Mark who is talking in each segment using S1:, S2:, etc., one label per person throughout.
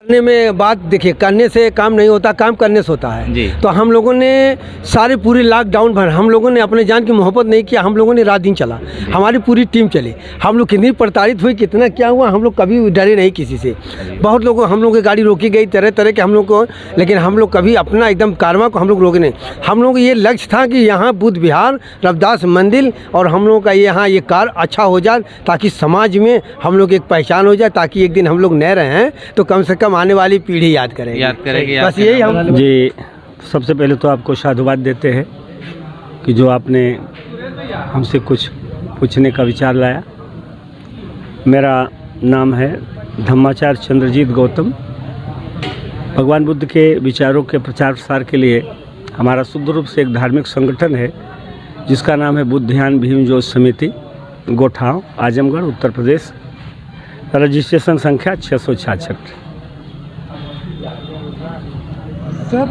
S1: करने में बात देखिए, करने से काम नहीं होता, काम करने से होता है
S2: जी।
S1: तो हम लोगों ने सारे पूरी लॉकडाउन भर हम लोगों ने अपने जान की मोहब्बत नहीं किया। हम लोगों ने रात दिन चला, हमारी पूरी टीम चली। हम लोग कितनी प्रताड़ित हुई, कितना क्या हुआ, हम लोग कभी डरे नहीं किसी से। बहुत लोगों हम लोग की गाड़ी रोकी गई तरह तरह के हम लोग को, लेकिन हम लोग कभी अपना एकदम कारवां को हम लोग रोके नहीं। हम लोग ये लक्ष्य था कि यहाँ बुद्ध विहार, रविदास मंदिर और हम लोगों का यहाँ ये कार्य अच्छा हो जाए, ताकि समाज में हम लोग एक पहचान हो जाए, ताकि एक दिन हम लोग नए रहें तो कम से कम आने वाली पीढ़ी याद करेगी। बस यही हम
S3: जी। सबसे पहले तो आपको साधुवाद देते हैं कि जो आपने हमसे कुछ पूछने का विचार लाया। मेरा नाम है धम्माचार्य चंद्रजीत गौतम। भगवान बुद्ध के विचारों के प्रचार प्रसार के लिए हमारा शुद्ध रूप से एक धार्मिक संगठन है जिसका नाम है बुद्धियान भीम ज्योत समिति, गोठांव, आजमगढ़, उत्तर प्रदेश। रजिस्ट्रेशन संख्या 666।
S2: सर,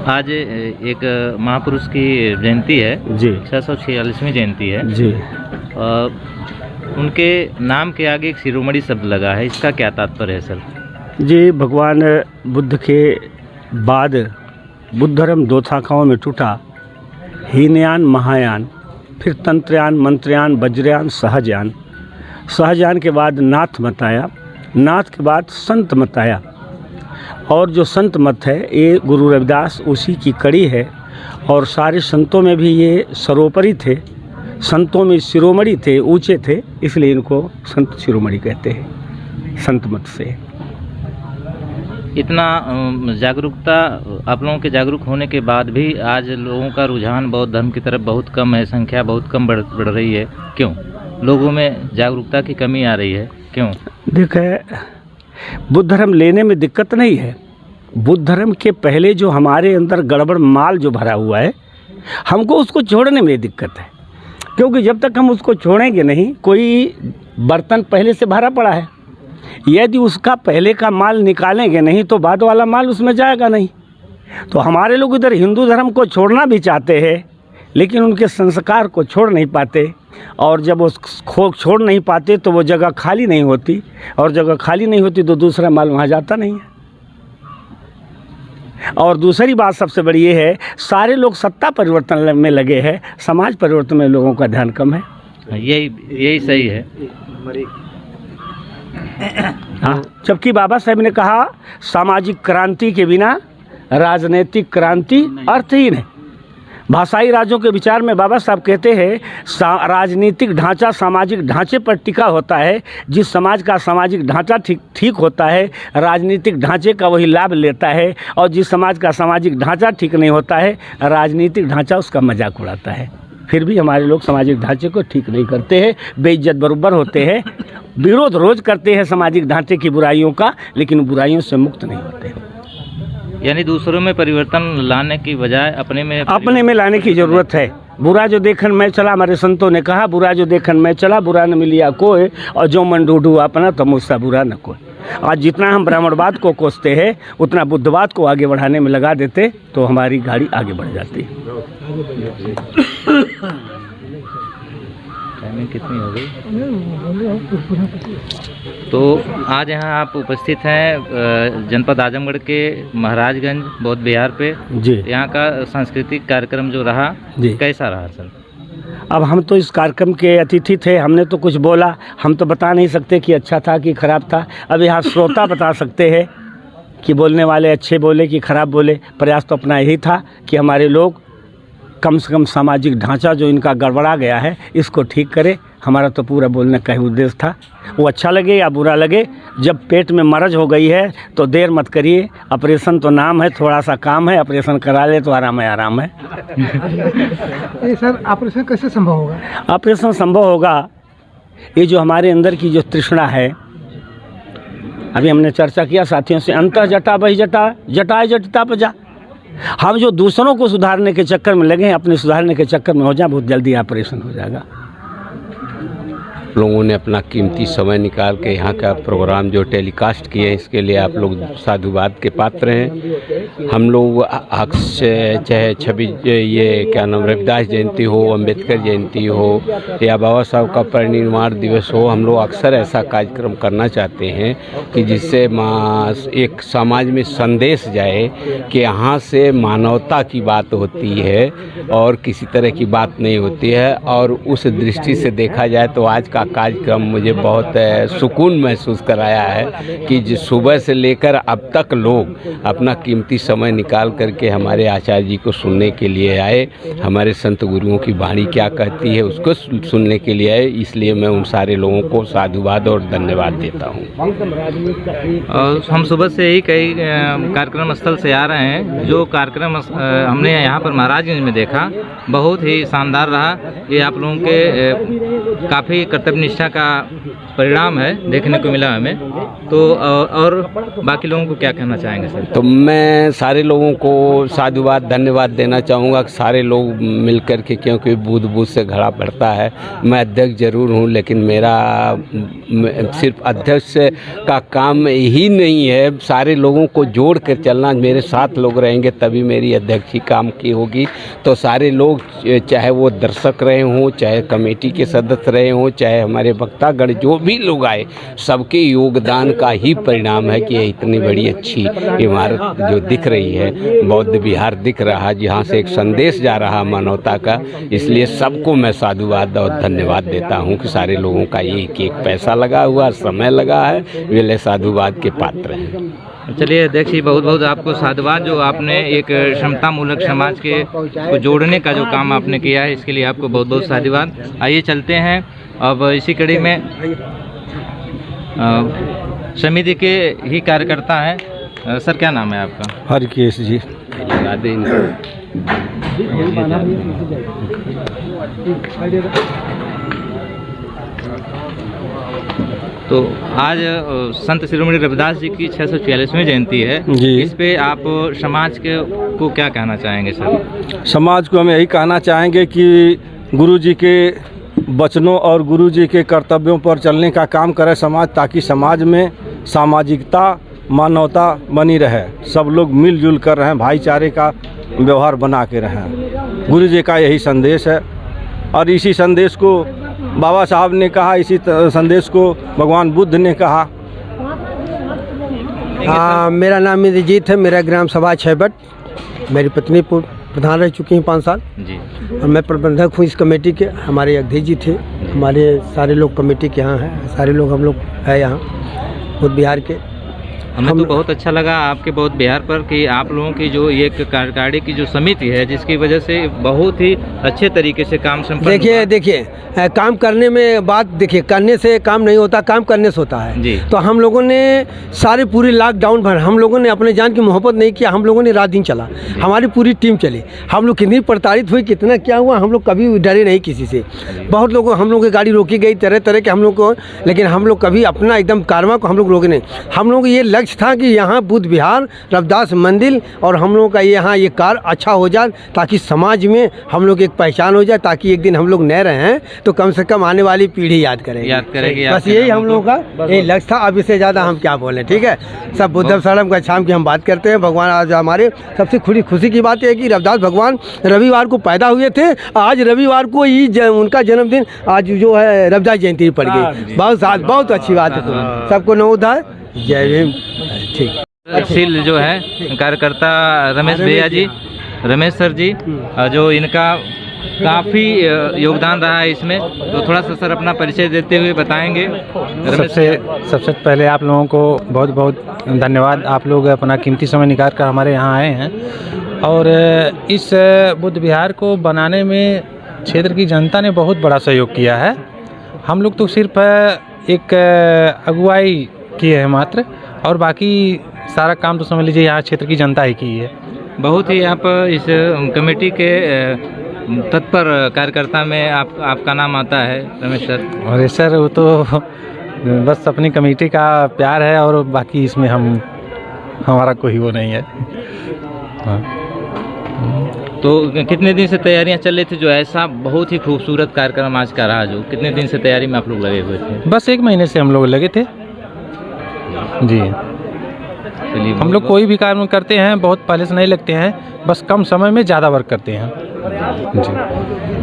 S2: आज एक महापुरुष की जयंती है
S3: जी,
S2: 646वीं जयंती है
S3: जी।
S2: उनके नाम के आगे एक शिरोमणि शब्द लगा है, इसका क्या तात्पर्य है सर?
S3: जी, भगवान बुद्ध के बाद बुद्ध धर्म दो शाखाओं में टूटा, हीनयान, महायान, फिर तंत्रयान, मंत्रयान, वज्रयान, सहजयान। सहजयान के बाद नाथ मत आया, नाथ के बाद संत मत आया, और जो संत मत है ये गुरु रविदास उसी की कड़ी है। और सारे संतों में भी ये सर्वोपरि थे, संतों में शिरोमणि थे, ऊंचे थे, इसलिए इनको संत शिरोमणि कहते हैं, संत मत से।
S2: इतना जागरूकता, आप लोगों के जागरूक होने के बाद भी आज लोगों का रुझान बौद्ध धर्म की तरफ बहुत कम है, संख्या बहुत कम बढ़ रही है, क्यों? लोगों में जागरूकता की कमी आ रही है, क्यों?
S3: देखिए, बुद्ध धर्म लेने में दिक्कत नहीं है। बुद्ध धर्म के पहले जो हमारे अंदर गड़बड़ माल जो भरा हुआ है, हमको उसको छोड़ने में दिक्कत है, क्योंकि जब तक हम उसको छोड़ेंगे नहीं, कोई बर्तन पहले से भरा पड़ा है, यदि उसका पहले का माल निकालेंगे नहीं तो बाद वाला माल उसमें जाएगा नहीं। तो हमारे लोग इधर हिंदू धर्म को छोड़ना भी चाहते हैं, लेकिन उनके संस्कार को छोड़ नहीं पाते, और जब उसको छोड़ नहीं पाते तो वो जगह खाली नहीं होती, और जगह खाली नहीं होती तो दूसरा माल वहाँ जाता नहीं है। और दूसरी बात सबसे बड़ी ये है, सारे लोग सत्ता परिवर्तन में लगे हैं, समाज परिवर्तन में लोगों का ध्यान कम है।
S2: यही सही है।
S3: हाँ, जबकि बाबा साहब ने कहा सामाजिक क्रांति के बिना राजनीतिक क्रांति अर्थहीन है। भाषाई राज्यों के विचार में बाबा साहब कहते हैं राजनीतिक ढांचा सामाजिक ढांचे पर टिका होता है। जिस समाज का सामाजिक ढांचा ठीक होता है, राजनीतिक ढांचे का वही लाभ लेता है, और जिस समाज का सामाजिक ढांचा ठीक नहीं होता है, राजनीतिक ढांचा उसका मजाक उड़ाता है। फिर भी हमारे लोग सामाजिक ढांचे को ठीक नहीं करते हैं, बेइज्जत बराबर होते हैं, विरोध रोज करते हैं सामाजिक ढांचे की बुराइयों का, लेकिन बुराइयों से मुक्त नहीं होते।
S2: यानी दूसरों में परिवर्तन लाने की बजाय अपने में
S3: लाने की जरूरत है। बुरा जो देखन में चला, हमारे संतों ने कहा, बुरा जो देखन में चला बुरा न मिलिया कोई, और जो मन ढूंढू अपना तो मुझसे बुरा न कोई। आज जितना हम ब्राह्मणवाद को कोसते हैं, उतना बुद्धवाद को आगे बढ़ाने में लगा देते तो हमारी गाड़ी आगे बढ़ जाती।
S2: टाइमिंग कितनी हो गई? तो आज यहाँ आप उपस्थित हैं जनपद आजमगढ़ के महाराजगंज बौद्ध विहार पे
S3: जी।
S2: यहाँ का सांस्कृतिक कार्यक्रम जो रहा
S3: जी,
S2: कैसा रहा सर?
S3: अब हम तो इस कार्यक्रम के अतिथि थे, हमने तो कुछ बोला, हम तो बता नहीं सकते कि अच्छा था कि खराब था। अब यहाँ श्रोता बता सकते हैं कि बोलने वाले अच्छे बोले कि खराब बोले। प्रयास तो अपना यही था कि हमारे लोग कम से कम सामाजिक ढांचा जो इनका गड़बड़ा गया है इसको ठीक करे। हमारा तो पूरा बोलने का ही उद्देश्य था। वो अच्छा लगे या बुरा लगे, जब पेट में मरज हो गई है तो देर मत करिए। ऑपरेशन तो नाम है, थोड़ा सा काम है, ऑपरेशन करा ले तो आराम है, आराम है।
S1: ये सर ऑपरेशन कैसे संभव होगा?
S3: ऑपरेशन संभव होगा, ये जो हमारे अंदर की जो तृष्णा है, अभी हमने चर्चा किया साथियों से, अंतः जटा बहि जटा, जटाए जटिता पजा। हम जो दूसरों को सुधारने के चक्कर में लगे हैं, अपने सुधारने के चक्कर में हो जाए, बहुत जल्दी ऑपरेशन हो जाएगा।
S4: लोगों ने अपना कीमती समय निकाल के यहाँ का प्रोग्राम जो टेलीकास्ट किए, इसके लिए आप लोग साधुवाद के पात्र हैं। हम लोग अक्सर चाहे 26 ये क्या नाम रविदास जयंती हो, अंबेडकर जयंती हो या बाबा साहब का परिनिर्वाण दिवस हो, हम लोग अक्सर ऐसा कार्यक्रम करना चाहते हैं कि जिससे एक समाज में संदेश जाए कि यहाँ से मानवता की बात होती है और किसी तरह की बात नहीं होती है। और उस दृष्टि से देखा जाए तो आज का कार्यक्रम मुझे बहुत सुकून महसूस कराया है कि जिस सुबह से लेकर अब तक लोग अपना कीमती समय निकाल करके हमारे आचार्य जी को सुनने के लिए आए, हमारे संत गुरुओं की वाणी क्या कहती है उसको सुनने के लिए आए। इसलिए मैं उन सारे लोगों को साधुवाद और धन्यवाद देता हूँ।
S2: और हम सुबह से ही कई कार्यक्रम स्थल से आ रहे हैं। जो कार्यक्रम हमने यहाँ पर महाराजगंज में देखा बहुत ही शानदार रहा। ये आप लोगों के काफ़ी कर्तव्य निष्ठा का परिणाम है, देखने को मिला हमें। तो और बाकी लोगों को क्या कहना चाहेंगे सर?
S4: तो मैं सारे लोगों को साधुवाद धन्यवाद देना चाहूँगा कि सारे लोग मिल कर के, क्योंकि बूथ बूथ से घड़ा पड़ता है। मैं अध्यक्ष जरूर हूँ, लेकिन मेरा सिर्फ अध्यक्ष का काम ही नहीं है, सारे लोगों को जोड़ कर चलना। मेरे साथ लोग रहेंगे तभी मेरी अध्यक्षी काम की होगी। तो सारे लोग, चाहे वो दर्शक रहे हों, चाहे कमेटी के सदस्य रहे हों, चाहे हमारे वक्तागण जो भी लोग आए, सबके योगदान का ही परिणाम है कि ये इतनी बड़ी अच्छी इमारत जो दिख रही है, बौद्ध विहार दिख रहा, जहाँ से एक संदेश जा रहा मानवता का। इसलिए सबको मैं साधुवाद और धन्यवाद देता हूँ कि सारे लोगों का एक एक पैसा लगा हुआ, समय लगा है, वे साधुवाद के पात्र हैं।
S2: चलिए अध्यक्ष जी, बहुत बहुत आपको साधुवाद। जो आपने एक क्षमता मूलक समाज के को जोड़ने का जो काम आपने किया है, इसके लिए आपको बहुत बहुत साधुवाद। आइए चलते हैं अब इसी कड़ी में समिति के ही कार्यकर्ता हैं। सर क्या नाम है आपका?
S1: हरकेश जी।
S2: तो आज संत शिरोमणि रविदास जी की 646वीं जयंती है
S1: जी।
S2: इस पे आप समाज के को क्या कहना चाहेंगे सर?
S5: समाज को हम यही कहना चाहेंगे कि गुरु जी के वचनों और गुरु जी के कर्तव्यों पर चलने का काम करे समाज, ताकि समाज में सामाजिकता मानवता बनी रहे, सब लोग मिलजुल कर रहें, भाईचारे का व्यवहार बना के रहें। गुरु जी का यही संदेश है और इसी संदेश को बाबा साहब ने कहा, इसी संदेश को भगवान बुद्ध ने कहा।
S1: मेरा नाम इंद्रजीत है, मेरा ग्राम सभा छैबट, मेरी पत्नी प्रधान रह चुकी हैं 5 साल
S2: जी।
S1: और मैं प्रबंधक हूँ इस कमेटी के। हमारे अध्यक्ष जी थे, हमारे सारे लोग कमेटी के यहाँ हैं, सारे लोग हम लोग हैं यहाँ बौद्ध बिहार के।
S2: हमें तो बहुत अच्छा लगा आपके बौद्ध बिहार पर कि आप लोगों की जो ये कार्यकारिणी की जो समिति है, जिसकी वजह से बहुत ही अच्छे तरीके से काम संपन्न हुआ।
S1: देखिए काम करने में बात, देखिए करने से काम नहीं होता, काम करने से होता है
S2: जी।
S1: तो हम लोगों ने सारे पूरी लॉकडाउन भर हम लोगों ने अपने जान की मोहब्बत नहीं किया, हम लोगों ने रात दिन चला, हमारी पूरी टीम चली। हम लोग कितनी प्रताड़ित हुई, कितना क्या हुआ, हम लोग कभी डरे नहीं किसी से। बहुत लोगों हम लोग की गाड़ी रोकी गई तरह तरह के हम लोग को, लेकिन हम लोग कभी अपना एकदम कारवा को हम लोग रोके नहीं। हम लोग ये लक्ष्य था कि यहाँ बुद्ध विहार रविदास मंदिर और हम लोगों का यहाँ ये कार्य अच्छा हो जाए, ताकि समाज में हम लोग एक पहचान हो जाए, ताकि एक दिन हम लोग नए रहें तो कम से कम आने वाली पीढ़ी याद करेगी। बस यही हम लोगों का ये लक्ष्य था। अब इससे ज़्यादा हम क्या बोलें, ठीक है। सब बुद्धम शरणम गच्छामि की हम बात करते हैं। भगवान आज हमारे सबसे खुशी की बात है कि रविदास भगवान रविवार को पैदा हुए थे, आज रविवार को ही उनका जन्मदिन आज जो है रविदास जयंती पड़ गई। बहुत अच्छी बात है। सबको नमोदाय, जय भीम। ठीक।
S2: शील जो है कार्यकर्ता रमेश भैया जी, रमेश सर जी, जो इनका काफ़ी योगदान रहा है इसमें, तो थोड़ा सा सर अपना परिचय देते हुए बताएंगे।
S6: सबसे पहले आप लोगों को बहुत बहुत धन्यवाद। आप लोग अपना कीमती समय निकाल कर हमारे यहाँ आए हैं और इस बुद्ध विहार को बनाने में क्षेत्र की जनता ने बहुत बड़ा सहयोग किया है। हम लोग तो सिर्फ एक अगुवाई किए हैं मात्र, और बाकी सारा काम तो समझ लीजिए यहाँ क्षेत्र की जनता ही की है।
S2: बहुत ही आप इस कमेटी के तत्पर कार्यकर्ता में आपका नाम आता है रमेश सर।
S6: और सर वो तो बस अपनी कमेटी का प्यार है, और बाकी इसमें हमारा कोई वो नहीं है। हाँ।
S2: तो कितने दिन से तैयारियां चल रही थी जो ऐसा बहुत ही खूबसूरत कार्यक्रम आज का रहा, जो कितने दिन से तैयारी में आप लोग लगे हुए थे?
S6: बस 1 महीने से हम लोग लगे थे जी।
S2: चलिए,
S6: हम लोग कोई भी काम करते हैं बहुत पहले से नहीं लगते हैं, बस कम समय में ज़्यादा वर्क करते हैं जी।